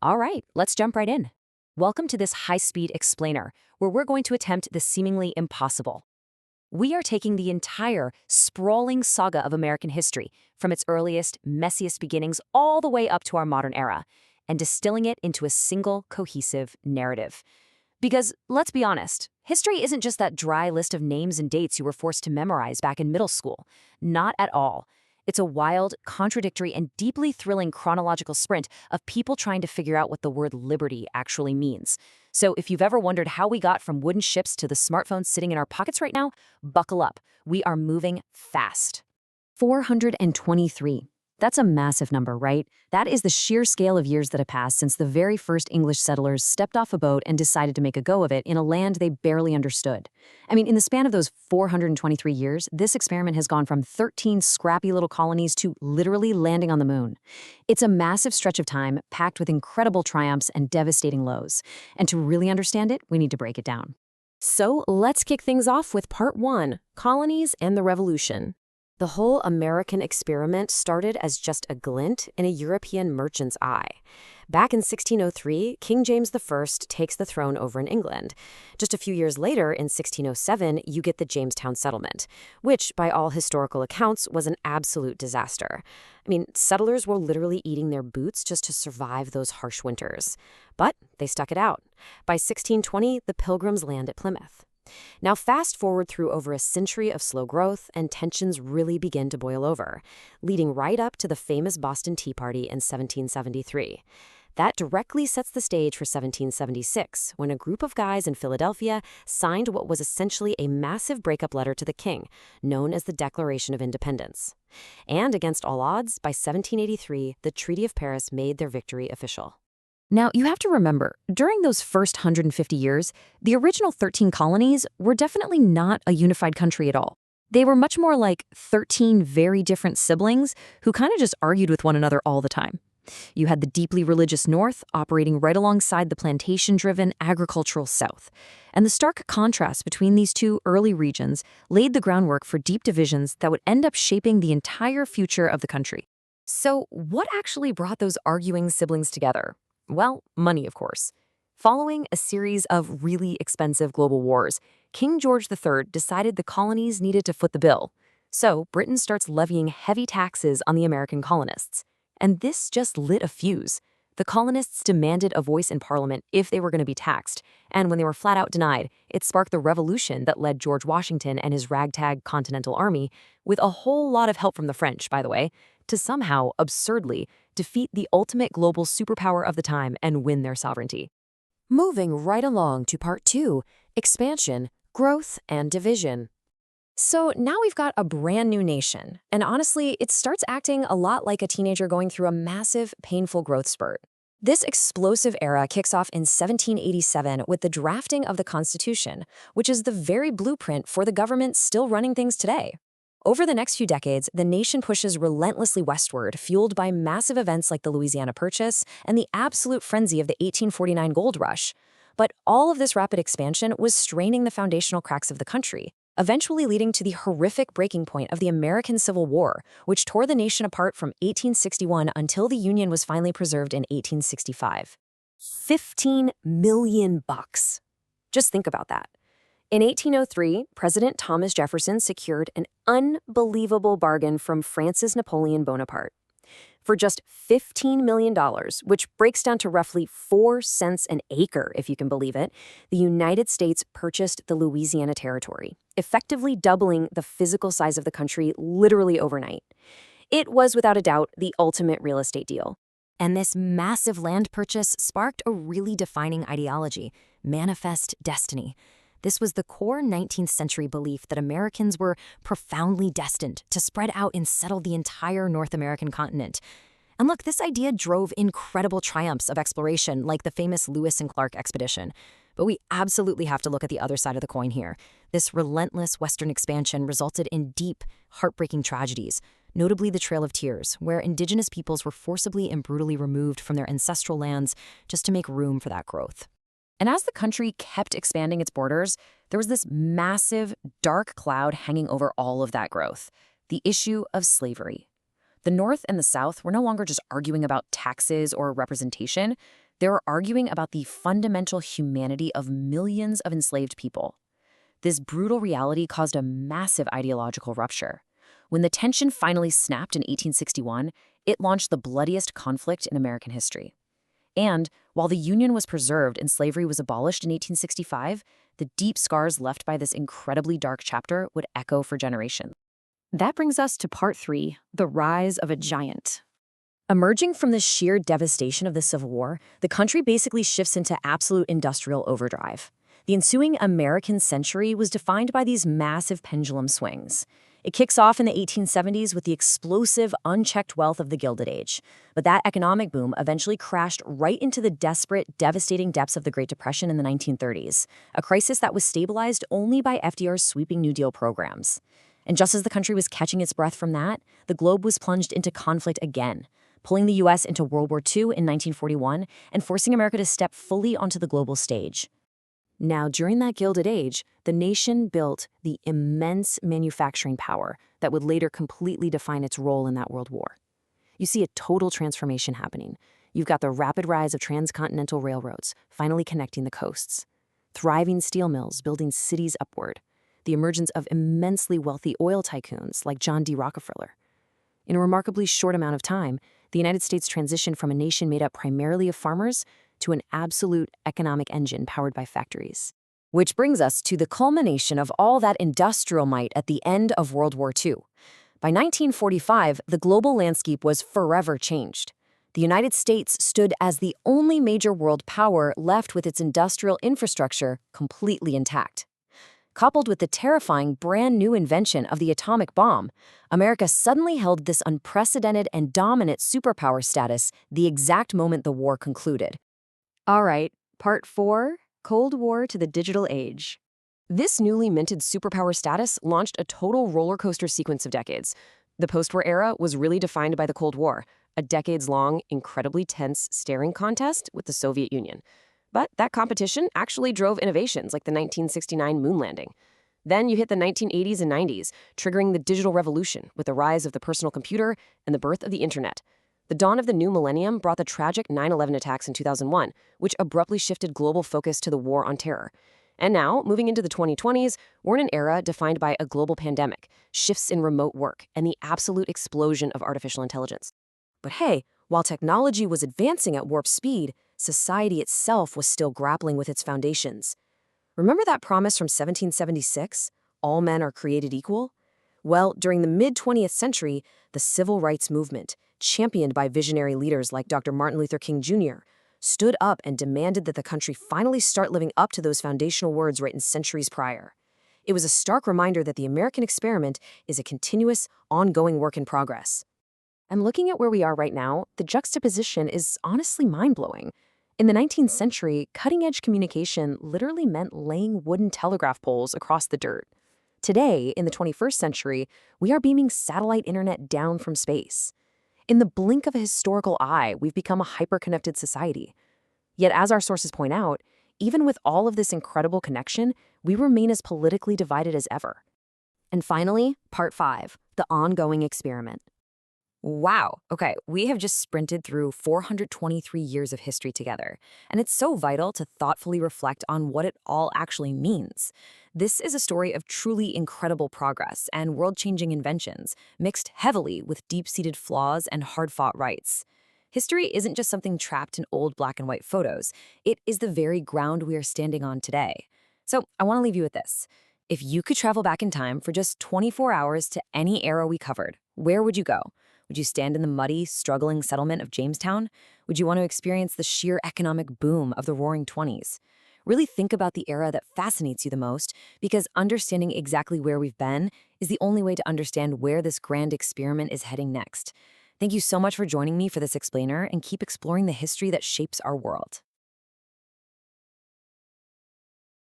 All right, let's jump right in. Welcome to this high-speed explainer, where we're going to attempt the seemingly impossible. We are taking the entire sprawling saga of American history, from its earliest, messiest beginnings all the way up to our modern era, and distilling it into a single, cohesive narrative. Because, let's be honest, history isn't just that dry list of names and dates you were forced to memorize back in middle school. Not at all. It's a wild, contradictory, and deeply thrilling chronological sprint of people trying to figure out what the word liberty actually means. So if you've ever wondered how we got from wooden ships to the smartphones sitting in our pockets right now, buckle up. We are moving fast. 423. That's a massive number, right? That is the sheer scale of years that have passed since the very first English settlers stepped off a boat and decided to make a go of it in a land they barely understood. I mean, in the span of those 423 years, this experiment has gone from 13 scrappy little colonies to literally landing on the moon. It's a massive stretch of time packed with incredible triumphs and devastating lows. And to really understand it, we need to break it down. So let's kick things off with part 1, Colonies and the Revolution. The whole American experiment started as just a glint in a European merchant's eye. Back in 1603, King James I takes the throne over in England. Just a few years later, in 1607, you get the Jamestown settlement, which, by all historical accounts, was an absolute disaster. I mean, settlers were literally eating their boots just to survive those harsh winters. But they stuck it out. By 1620, the Pilgrims land at Plymouth. Now fast forward through over a century of slow growth, and tensions really begin to boil over, leading right up to the famous Boston Tea Party in 1773. That directly sets the stage for 1776, when a group of guys in Philadelphia signed what was essentially a massive breakup letter to the king, known as the Declaration of Independence. And against all odds, by 1783, the Treaty of Paris made their victory official. Now, you have to remember, during those first 150 years, the original 13 colonies were definitely not a unified country at all. They were much more like 13 very different siblings who kind of just argued with one another all the time. You had the deeply religious North operating right alongside the plantation-driven agricultural South. And the stark contrast between these two early regions laid the groundwork for deep divisions that would end up shaping the entire future of the country. So, what actually brought those arguing siblings together? Well, money, of course. Following a series of really expensive global wars, King George III decided the colonies needed to foot the bill. So Britain starts levying heavy taxes on the American colonists. And this just lit a fuse. The colonists demanded a voice in Parliament if they were going to be taxed. And when they were flat out denied, it sparked the revolution that led George Washington and his ragtag Continental Army, with a whole lot of help from the French, by the way, to somehow, absurdly, defeat the ultimate global superpower of the time and win their sovereignty. Moving right along to part 2, expansion, growth, and division. So now we've got a brand new nation, and honestly, it starts acting a lot like a teenager going through a massive, painful growth spurt. This explosive era kicks off in 1787 with the drafting of the Constitution, which is the very blueprint for the government still running things today. Over the next few decades, the nation pushes relentlessly westward, fueled by massive events like the Louisiana Purchase and the absolute frenzy of the 1849 gold rush. But all of this rapid expansion was straining the foundational cracks of the country, eventually leading to the horrific breaking point of the American Civil War, which tore the nation apart from 1861 until the Union was finally preserved in 1865. $15 million. Just think about that. In 1803, President Thomas Jefferson secured an unbelievable bargain from Francis Napoleon Bonaparte. For just $15 million, which breaks down to roughly 4 cents an acre, if you can believe it, the United States purchased the Louisiana Territory, effectively doubling the physical size of the country literally overnight. It was, without a doubt, the ultimate real estate deal. And this massive land purchase sparked a really defining ideology: manifest destiny. This was the core 19th century belief that Americans were profoundly destined to spread out and settle the entire North American continent. And look, this idea drove incredible triumphs of exploration like the famous Lewis and Clark expedition. But we absolutely have to look at the other side of the coin here. This relentless Western expansion resulted in deep, heartbreaking tragedies, notably the Trail of Tears, where indigenous peoples were forcibly and brutally removed from their ancestral lands just to make room for that growth. And as the country kept expanding its borders, there was this massive, dark cloud hanging over all of that growth: the issue of slavery. The North and the South were no longer just arguing about taxes or representation. They were arguing about the fundamental humanity of millions of enslaved people. This brutal reality caused a massive ideological rupture. When the tension finally snapped in 1861, it launched the bloodiest conflict in American history. And while the Union was preserved and slavery was abolished in 1865, the deep scars left by this incredibly dark chapter would echo for generations. That brings us to part 3, the rise of a giant. Emerging from the sheer devastation of the Civil War, the country basically shifts into absolute industrial overdrive. The ensuing American century was defined by these massive pendulum swings. It kicks off in the 1870s with the explosive, unchecked wealth of the Gilded Age. But that economic boom eventually crashed right into the desperate, devastating depths of the Great Depression in the 1930s, a crisis that was stabilized only by FDR's sweeping New Deal programs. And just as the country was catching its breath from that, the globe was plunged into conflict again, pulling the U.S. into World War II in 1941 and forcing America to step fully onto the global stage. Now, during that Gilded Age, the nation built the immense manufacturing power that would later completely define its role in that World War. You see a total transformation happening. You've got the rapid rise of transcontinental railroads, finally connecting the coasts, thriving steel mills building cities upward, the emergence of immensely wealthy oil tycoons like John D. Rockefeller. In a remarkably short amount of time, the United States transitioned from a nation made up primarily of farmers to an absolute economic engine powered by factories. Which brings us to the culmination of all that industrial might at the end of World War II. By 1945, the global landscape was forever changed. The United States stood as the only major world power left with its industrial infrastructure completely intact. Coupled with the terrifying brand new invention of the atomic bomb, America suddenly held this unprecedented and dominant superpower status the exact moment the war concluded. All right, part 4, Cold War to the Digital Age. This newly minted superpower status launched a total roller coaster sequence of decades. The post-war era was really defined by the Cold War, a decades-long, incredibly tense staring contest with the Soviet Union. But that competition actually drove innovations like the 1969 moon landing. Then you hit the 1980s and 90s, triggering the digital revolution with the rise of the personal computer and the birth of the internet. The dawn of the new millennium brought the tragic 9/11 attacks in 2001, which abruptly shifted global focus to the war on terror. And now, moving into the 2020s, we're in an era defined by a global pandemic, shifts in remote work, and the absolute explosion of artificial intelligence. But hey, while technology was advancing at warp speed, society itself was still grappling with its foundations. Remember that promise from 1776? All men are created equal? Well, during the mid-20th century, the civil rights movement, championed by visionary leaders like Dr. Martin Luther King Jr., stood up and demanded that the country finally start living up to those foundational words written centuries prior. It was a stark reminder that the American experiment is a continuous, ongoing work in progress. And looking at where we are right now, the juxtaposition is honestly mind-blowing. In the 19th century, cutting-edge communication literally meant laying wooden telegraph poles across the dirt. Today, in the 21st century, we are beaming satellite internet down from space. In the blink of a historical eye, we've become a hyper-connected society. Yet, as our sources point out, even with all of this incredible connection, we remain as politically divided as ever. And finally, part 5, the ongoing experiment. Wow. Okay, we have just sprinted through 423 years of history together, and it's so vital to thoughtfully reflect on what it all actually means. This is a story of truly incredible progress and world-changing inventions, mixed heavily with deep-seated flaws and hard-fought rights. History isn't just something trapped in old black and white photos. It is the very ground we are standing on today. So I want to leave you with this. If you could travel back in time for just 24 hours to any era we covered, where would you go? Would you stand in the muddy, struggling settlement of Jamestown? Would you want to experience the sheer economic boom of the Roaring '20s? Really think about the era that fascinates you the most, because understanding exactly where we've been is the only way to understand where this grand experiment is heading next. Thank you so much for joining me for this explainer, and keep exploring the history that shapes our world.